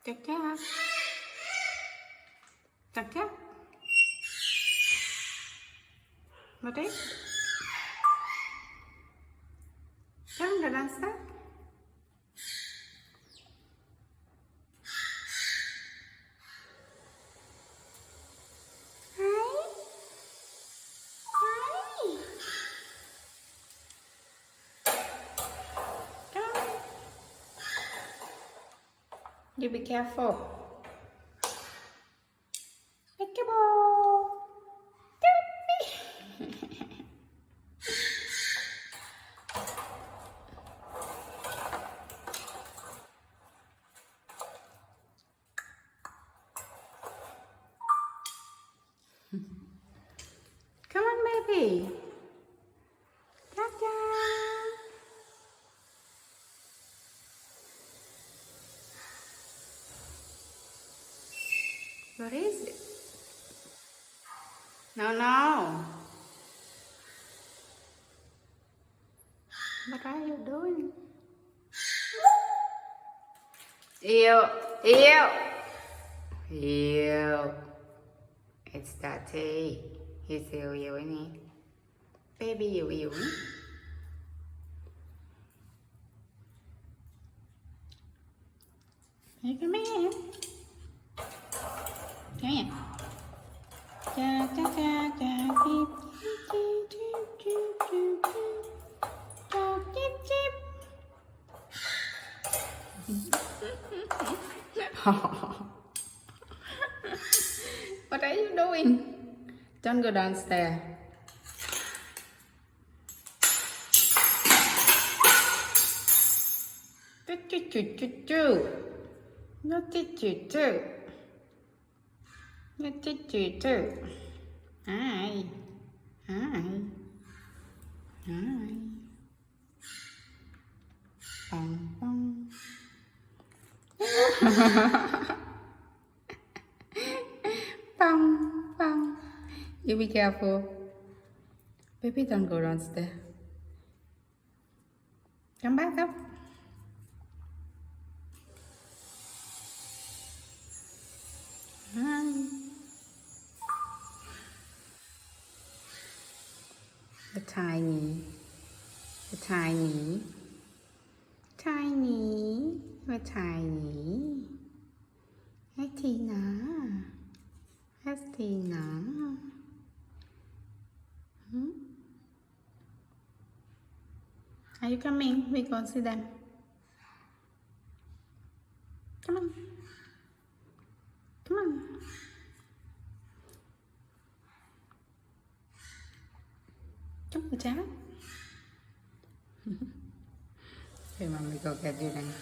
Chào chào. Chào chào. What is? Come the dancer. You be careful. Pick a ball. Come on, baby. Ta-da. What is it? No, no. What are you doing? Ew, ew, ew. It's dirty. He's ew, isn't he? Baby, ew. Here, come here. Come here. Da, da, da, da, beep, beep, beep, beep, beep, beep. Da, beep, beep. What are you doing? Don't go downstairs. What did you do? What did you do? Hi. Hi. Hi. Bong, bong. Bong, bong. You be careful. Baby, don't go downstairs. Come back up. Hi. The tiny, the tiny, tiny, the tiny. Hey Tina, that's Tina. Are you coming? We go see them. Come on. Come on. Come on, child. Okay, Mommy, go get you then.